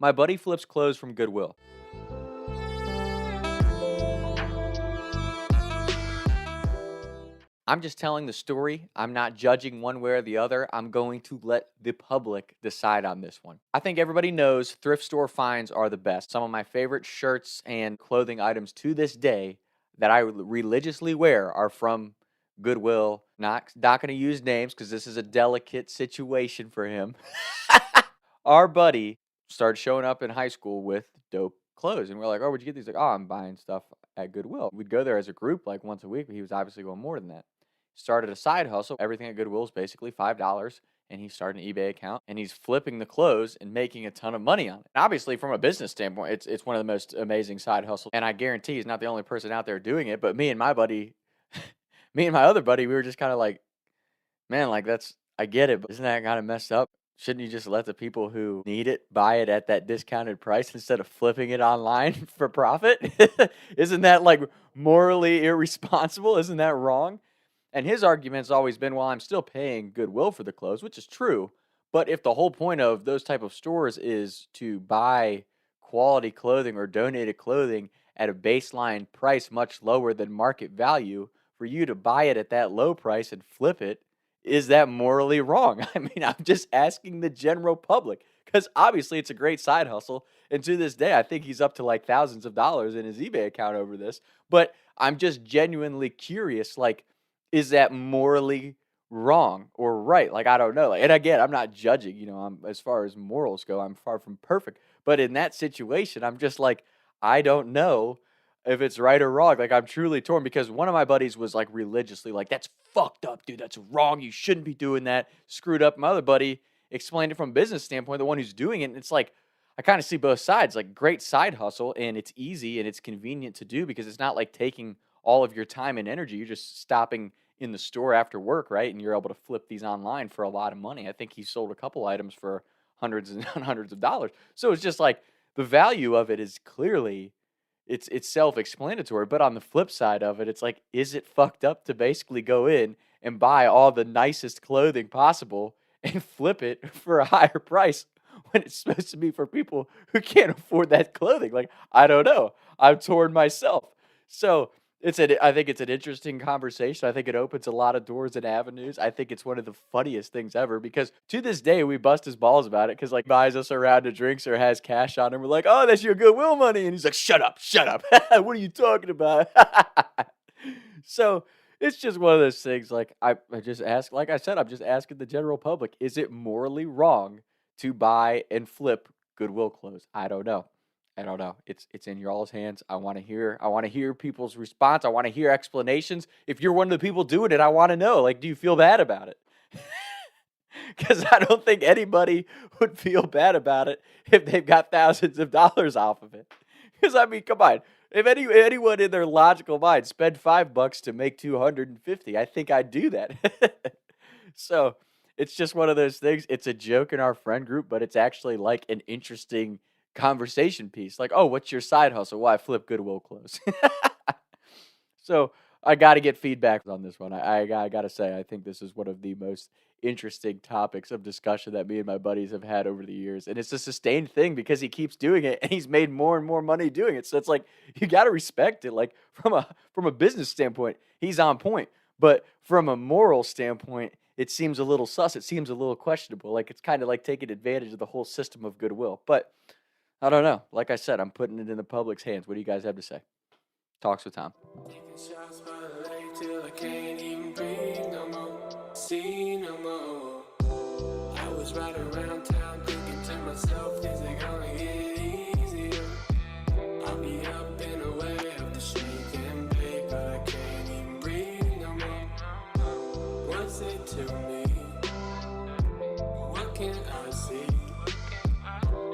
My buddy flips clothes from Goodwill. I'm just telling the story. I'm not judging one way or the other. I'm going to let the public decide on this one. I think everybody knows thrift store finds are the best. Some of my favorite shirts and clothing items to this day that I religiously wear are from Goodwill. Not going to use names because this is a delicate situation for him. Our buddy started showing up in high school with dope clothes, and we're like, "Oh, where'd you get these?" Like, "Oh, I'm buying stuff at Goodwill." We'd go there as a group like once a week, but he was obviously going more than that. Started a side hustle. Everything at Goodwill is basically $5, and he started an eBay account, and he's flipping the clothes and making a ton of money on it. And obviously, from a business standpoint, it's one of the most amazing side hustles. And I guarantee he's not the only person out there doing it. But me and my buddy, me and my other buddy, we were just kind of like, man, like that's I get it, but isn't that kind of messed up? Shouldn't you just let the people who need it buy it at that discounted price instead of flipping it online for profit? Isn't that like morally irresponsible? Isn't that wrong? And his argument's always been, well, I'm still paying Goodwill for the clothes, which is true. But if the whole point of those type of stores is to buy quality clothing or donated clothing at a baseline price much lower than market value, for you to buy it at that low price and flip it, is that morally wrong? I mean, I'm just asking the general public because obviously it's a great side hustle. And to this day, I think he's up to like thousands of dollars in his eBay account over this. But I'm just genuinely curious, like, is that morally wrong or right? Like, I don't know. Like, and again, I'm not judging, I'm as far as morals go, I'm far from perfect. But in that situation, I'm just like, I don't know if it's right or wrong. Like, I'm truly torn because one of my buddies was like religiously like, that's fucked up, dude. That's wrong. You shouldn't be doing that. Screwed up. My other buddy explained it from a business standpoint, the one who's doing it. And it's like, I kind of see both sides, like great side hustle, and it's easy and it's convenient to do because it's not like taking all of your time and energy. You're just stopping in the store after work, right? And you're able to flip these online for a lot of money. I think he sold a couple items for hundreds and hundreds of dollars. So it's just like the value of it is clearly it's self-explanatory, but on the flip side of it, it's like, is it fucked up to basically go in and buy all the nicest clothing possible and flip it for a higher price when it's supposed to be for people who can't afford that clothing? Like, I don't know. I'm torn myself. So I think it's an interesting conversation. I think it opens a lot of doors and avenues. I think it's one of the funniest things ever because to this day we bust his balls about it because like buys us a round of drinks or has cash on him. We're like, oh, that's your Goodwill money, and he's like, shut up, shut up. What are you talking about? So it's just one of those things. Like I just ask, like I said, I'm just asking the general public: is it morally wrong to buy and flip Goodwill clothes? I don't know. I don't know. It's in y'all's hands. I want to hear people's response. I want to hear explanations. If you're one of the people doing it, I want to know. Like, do you feel bad about it? Because I don't think anybody would feel bad about it if they've got thousands of dollars off of it. Because I mean, come on. If anyone in their logical mind spend $5 to make 250, I think I'd do that. So it's just one of those things. It's a joke in our friend group, but it's actually like an interesting conversation piece. Like, oh, what's your side hustle? Well, I flip Goodwill clothes. So I got to get feedback on this one. I got to say, I think this is one of the most interesting topics of discussion that me and my buddies have had over the years. And it's a sustained thing because he keeps doing it and he's made more and more money doing it. So it's like, you got to respect it. Like from a business standpoint, he's on point. But from a moral standpoint, it seems a little sus. It seems a little questionable. Like it's kind of like taking advantage of the whole system of Goodwill. But I don't know. Like I said, I'm putting it in the public's hands. What do you guys have to say? Talks with Tom. Taking shots by the lake till I can't even breathe no more. See no more. I was riding around town thinking to myself, is it gonna get easier? I'll be up and away up the street and play, but I can't even breathe no more. What's it to me? What can I see?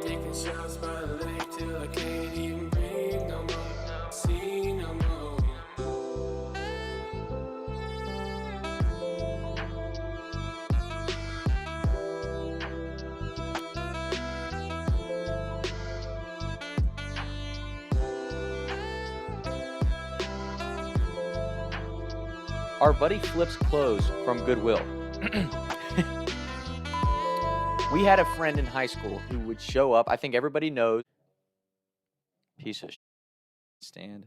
Taking shots by the lake till I can't even breathe no more. See no more. Our buddy flips clothes from Goodwill. We had a friend in high school who would show up. I think everybody knows. Piece of stand.